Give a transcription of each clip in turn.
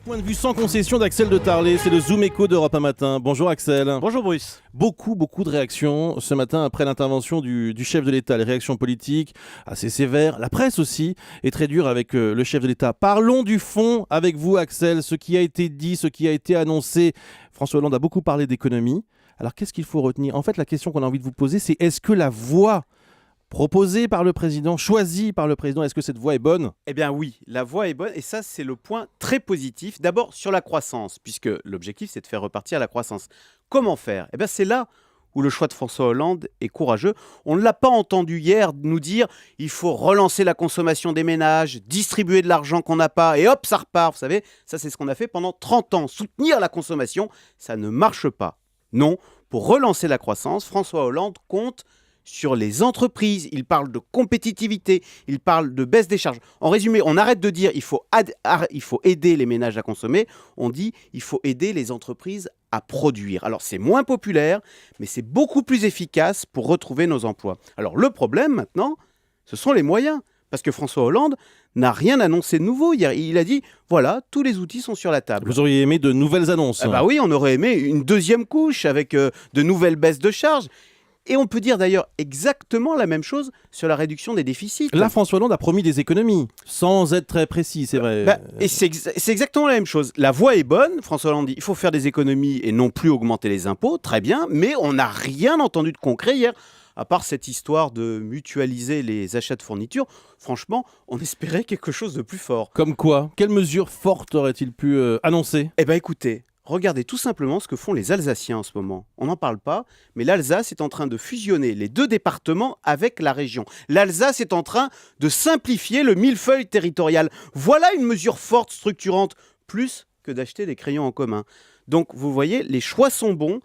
Point de vue sans concession d'Axel de Tarlé, c'est le Zoom Écho d'Europe 1 Matin. Bonjour Axel. Bonjour Bruce. Beaucoup de réactions ce matin après l'intervention du chef de l'État. Les réactions politiques assez sévères. La presse aussi est très dure avec le chef de l'État. Parlons du fond avec vous Axel. Ce qui a été dit, ce qui a été annoncé. François Hollande a beaucoup parlé d'économie. Alors qu'est-ce qu'il faut retenir ? En fait, la question qu'on a envie de vous poser, c'est est-ce que la voie proposée par le président, choisie par le président, est-ce que cette voie est bonne ? Eh bien oui, la voie est bonne et ça c'est le point très positif. D'abord sur la croissance, puisque l'objectif c'est de faire repartir la croissance. Comment faire ? Eh bien c'est là où le choix de François Hollande est courageux. On ne l'a pas entendu hier nous dire il faut relancer la consommation des ménages, distribuer de l'argent qu'on n'a pas et hop ça repart. Vous savez, ça c'est ce qu'on a fait pendant 30 ans. Soutenir la consommation, ça ne marche pas. Non, pour relancer la croissance, François Hollande compte sur les entreprises, il parle de compétitivité, il parle de baisse des charges. En résumé, on arrête de dire il faut aider les ménages à consommer, on dit il faut aider les entreprises à produire. Alors c'est moins populaire, mais c'est beaucoup plus efficace pour retrouver nos emplois. Alors le problème maintenant, ce sont les moyens. Parce que François Hollande n'a rien annoncé de nouveau hier. Il a dit, voilà, tous les outils sont sur la table. Vous auriez aimé de nouvelles annonces. Bah oui, on aurait aimé une deuxième couche avec de nouvelles baisses de charges. Et on peut dire d'ailleurs exactement la même chose sur la réduction des déficits. Là, François Hollande a promis des économies, sans être très précis, c'est vrai. Et c'est exactement la même chose. La voie est bonne. François Hollande dit il faut faire des économies et non plus augmenter les impôts. Très bien, mais on n'a rien entendu de concret hier. À part cette histoire de mutualiser les achats de fournitures, franchement, on espérait quelque chose de plus fort. Comme quoi ? Quelles mesures fortes aurait-il pu annoncer ? Eh bien écoutez, regardez tout simplement ce que font les Alsaciens en ce moment. On n'en parle pas, mais l'Alsace est en train de fusionner les deux départements avec la région. L'Alsace est en train de simplifier le millefeuille territorial. Voilà une mesure forte, structurante, plus que d'acheter des crayons en commun. Donc vous voyez, les choix sont bons,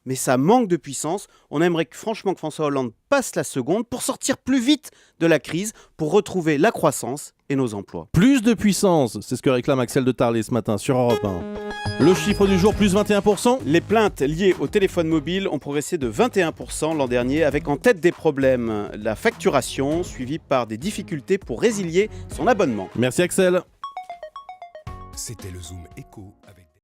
mais ça manque de puissance. On aimerait franchement que François Hollande passe la seconde pour sortir plus vite de la crise, pour retrouver la croissance et nos emplois. Plus de puissance, c'est ce que réclame Axel de Tarlé ce matin sur Europe 1. Le chiffre du jour, plus 21%. Les plaintes liées au téléphone mobile ont progressé de 21% l'an dernier, avec en tête des problèmes la facturation, suivie par des difficultés pour résilier son abonnement. Merci Axel. C'était le Zoom Écho avec